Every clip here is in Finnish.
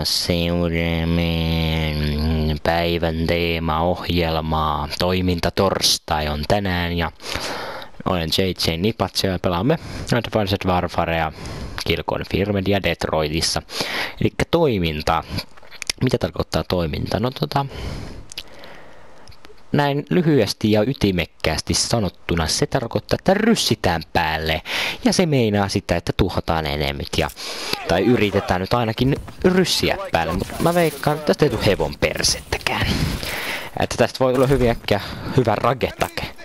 seuraamme päivän teemaohjelmaa. Toiminta torstai on tänään ja olen JJ Nipatse ja pelaamme Advanced Warfarea, Kill Confirmed ja Detroitissa. Eli toiminta. Mitä tarkoittaa toiminta? No näin lyhyesti ja ytimekkäästi sanottuna se tarkoittaa, että ryssitään päälle. Ja se meinaa sitä, että tuhotaan enemmät tai yritetään nyt ainakin ryssiä päälle. Mutta mä veikkaan, että tästä ei tule hevon persettäkään. Että tästä voi tulla hyvä ragetake.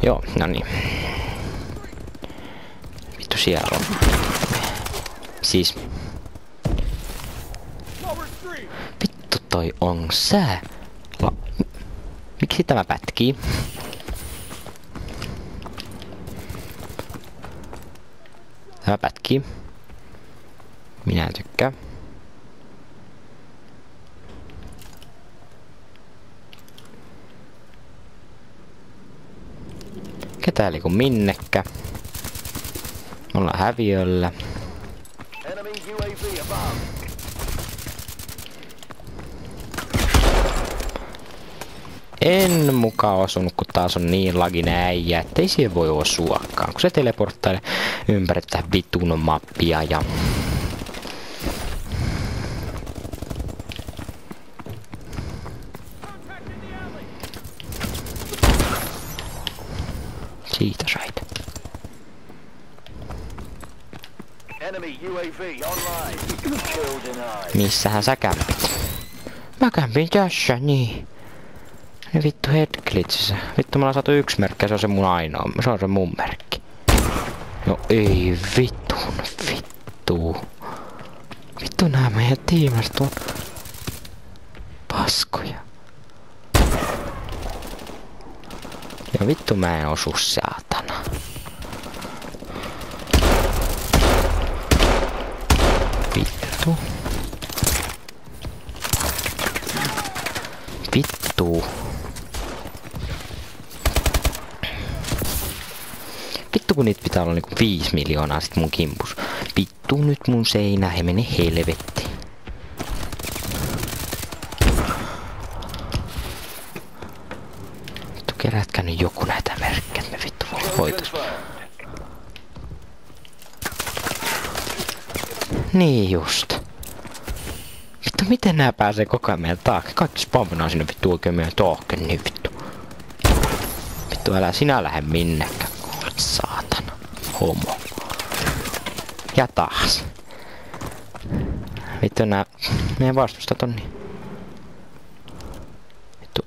Joo, no niin. Vittu siellä on. Siis. Vittu toi on sää. Miksi tämä pätkii? Tämä pätkii. Minä en tykkää. Ketään liiku minnekään. Me ollaan häviöllä. En mukaan osunut, kun taas on niin laginen äijä, ettei siihen voi osuakaan. Kun se teleporttailee ympäri tätä vitun mappia ja... Siitä sait. Missähän sä kämpit? Mä kämpin tässä, niin. Ne vittu headglitchissä. Vittu, me ollaan saatu 1 merkki, se on se mun ainoa. Se on se mun merkki. No ei vittu. Vittu nää meidän tiimasta on paskoja. Ja vittu mä en osu, saatana. Vittu. Vittu kun niitä pitää olla niinku 5 miljoonaa sit mun kimpus. Vittu nyt mun seinä, he mene helvetti. Vittu kerätkää nyt joku näitä merkkejä, että me vittu hoitais. Niin just. Vittu miten nää pääsee koko ajan meidän taakse? Kaikki spawnaa sinne vittu oikein meidän taakse, niin vittu. Vittu älä sinä lähde minnekään, kuulet saatana. Homo. Ja taas. Vittu nää meidän vastustat on niin. Vittu.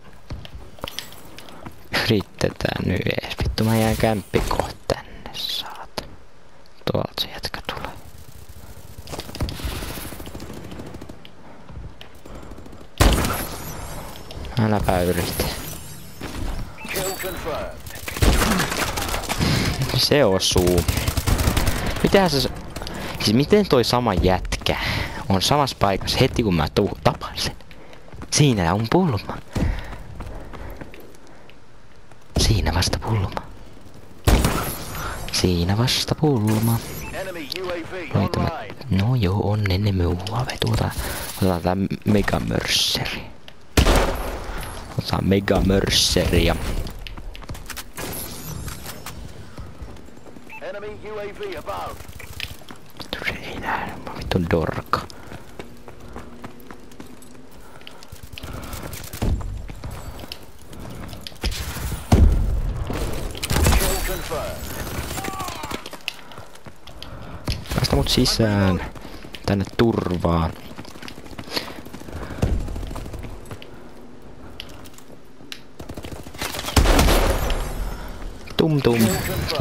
Yritetään nyt ees. Vittu mä jään kämppikoon tänne, saatana. Tuolta se jätkä tulee. Äläpä yritä. Se osuu. Mitähän se... Siis miten toi sama jätkä on samassa paikassa heti kun mä tapan sen? Siinä on pulma. Siinä vasta pulma. No joo, on ennen mua. Otetaan tää megamörseri. Otetaan megamörsseriä. Ei näe, mä vitun dorka. Päästä mut sisään. Tänne turvaan. Tum.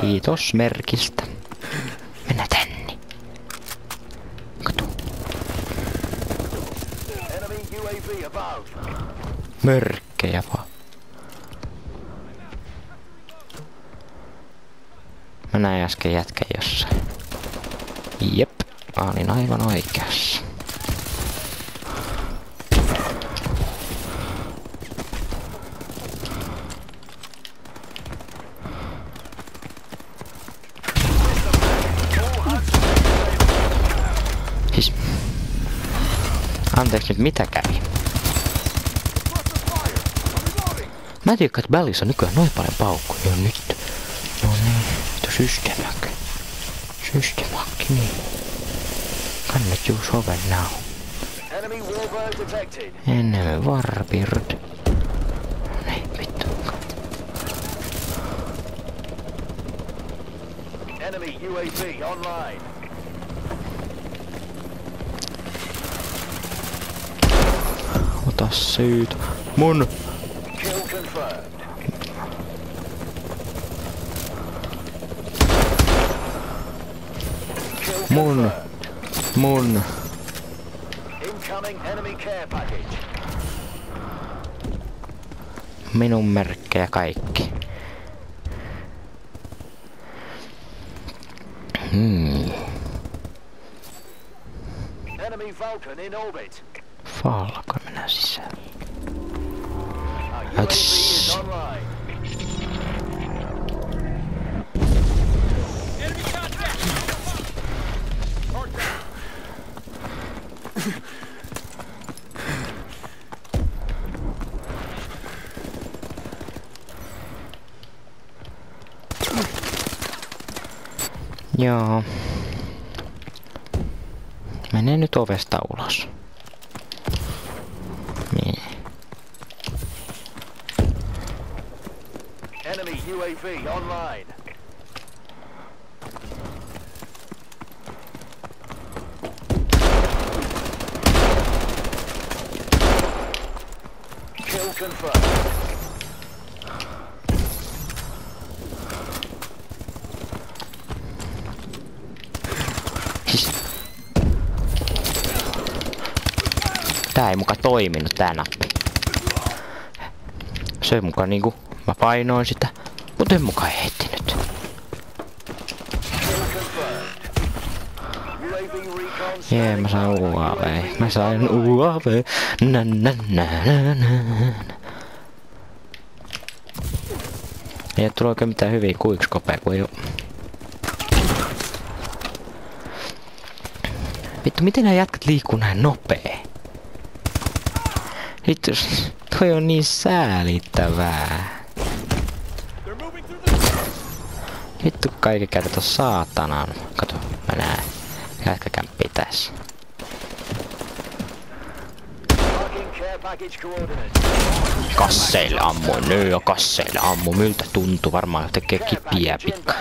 Kiitos merkistä. Mennään tänne. Kato. Mörkkejä vaan. Mä näin äsken jätkä jossain. Jep. Olin aivan oikeassa. Anteeksi nyt, mitä kävi? Mä en tiedä, että Bellissa on nykyään noin paljon paukkuja jo nyt. No niin, systeemakki. Systeemakki, niin. Kannat use oven now. Enemmän Warbird. Niin, vittu. Enemy UAV online. Ota siitä. Mun! Kill confirmed. Kill Mun! confirmed. Mun! Incoming enemy care package. Minun merkkejä kaikki. Enemy Falcon in orbit. Falko, mennään sisään. UAV is online. Joo. Menee nyt ovesta ulos. Niin. Enemy UAV online. Kill confirmed. Siis... Tää ei muka toiminut tää nappi. Se muka niinku... Mä painoin sitä, mut en muka ehtinyt. Kill confirmed. UAV recon Jee, standing mä sain by. UAV. Mä sain UAV. Nä nä nä nä nä. Ei oo tullut oikein mitään hyviä kuikskopeja, kun ei oo... Vittu, miten nää jätkät liikkuu näin nopee? Vittu, toi on niin säälittävää. Vittu, kaikki kertoo saatanan. Kato, mä näen. Jätkä kämppii tässä. Marking care package coordinates. Kasseille ammuin, nöö, kasseille ammu. Miltä tuntuu? Varmaan tekee kipiä pikka.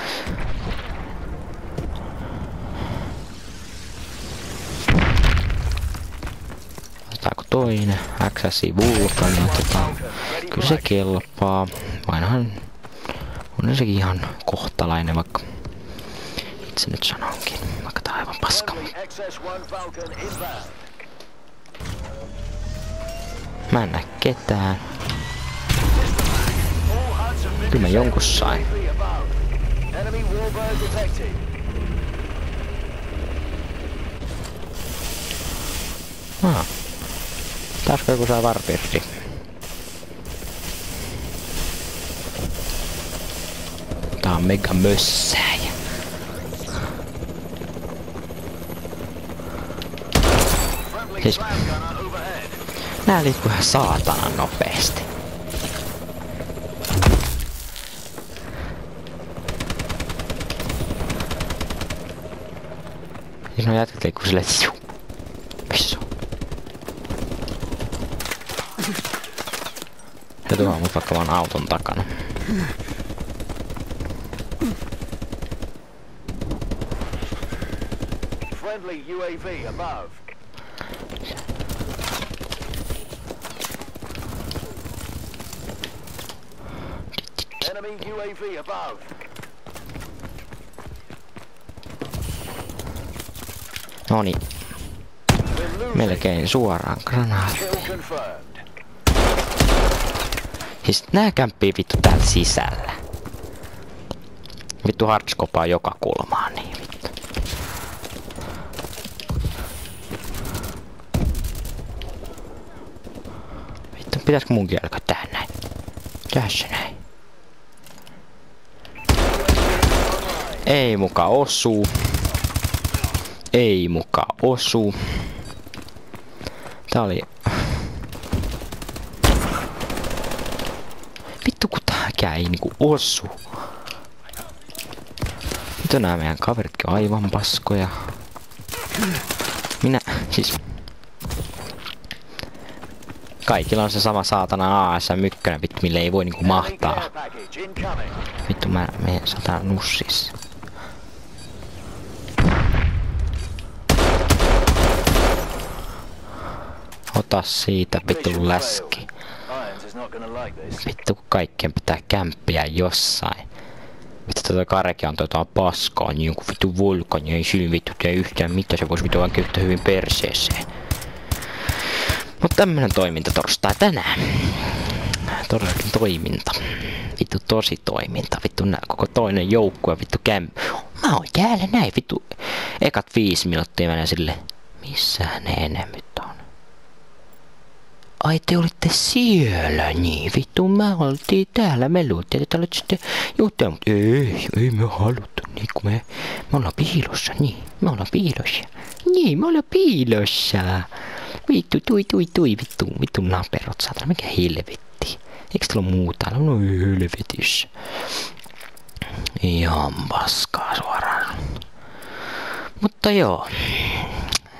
Otetaanko toinen? XSI Vulkan, otetaan. Kyllä se kelpaa. Ainahan on sekin ihan kohtalainen, vaikka itse nyt sanonkin. Vaikka tää on aivan paska. Friendly XS-1 Falcon inbound. Mä en näe ketään. All HUDs have been Kyllä mä jonkun sain. UAV above. Enemy warbird detected. Taasko joku saa Warbirdi? Tää on mega mössäjä. Friendly Siis cloud gunner overhead. nää liikkuu ihan saatanan nopeesti. Siis no jätkät liikkuu silleen, että siu. Missä on? Se tuo mut vaikka vaan auton takana. Friendly UAV above. Enemy UAV above. Noniin, We're losing. melkein suoraan granaatti. Kill confirmed. Siis nää kämppii vittu täällä sisällä. Vittu hardskopaa joka kulmaan, niin vittu. Vittu, pitäisikö munkin alkaa tähän näin? Tässä näin. Ei muka osuu. Ei muka osuu. Tää oli... Vittu kun tääkään ei niinku osu. Nyt nää meidän kaveritkin on aivan paskoja. Siis... Kaikilla on se sama saatana AS-1, vittu, mille ei voi niinku mahtaa. Vittu mä menen satana nussis. Ota siitä vittu läski. Vittu kun kaikkien pitää kämppiä jossain. Vittu tota Kareki on paskaa niin jonkun vittu vulkani, ei sillä vittu tee yhtään mitään, se vois vittu vaan käyttää hyvin perseeseen. Mut tämmönen toiminta torstai tänään. Todellakin toiminta. Vittu tosi toiminta. Vittu nää koko toinen joukkue vittu Mä oon täällä näin vittu. Ekat 5 minuuttia menen sille. Missähän ne enemmät on? Ai te olitte siellä niin vittu. Mä oltiin täällä. Me luultiin, että olet sitten juttuja. Mut ei me haluttu. Niin kun me ollaan piilossa. Niin. Me ollaan piilossa. Niin me ollaan piilossa. Vittu, tui, vittu naperot, saatana, mikä helvetti. Eikö teillä ole muuta? No helvetissä. Ihan paskaa suoraan. Mutta joo.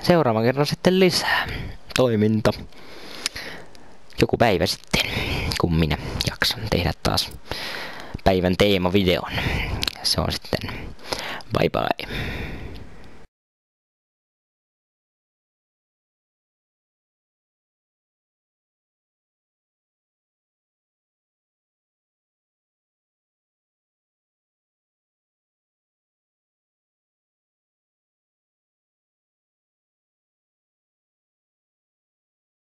Seuraavan kerran sitten lisää toiminta. Joku päivä sitten, kun minä jaksan tehdä taas päivän teemavideon. Se on sitten bye bye.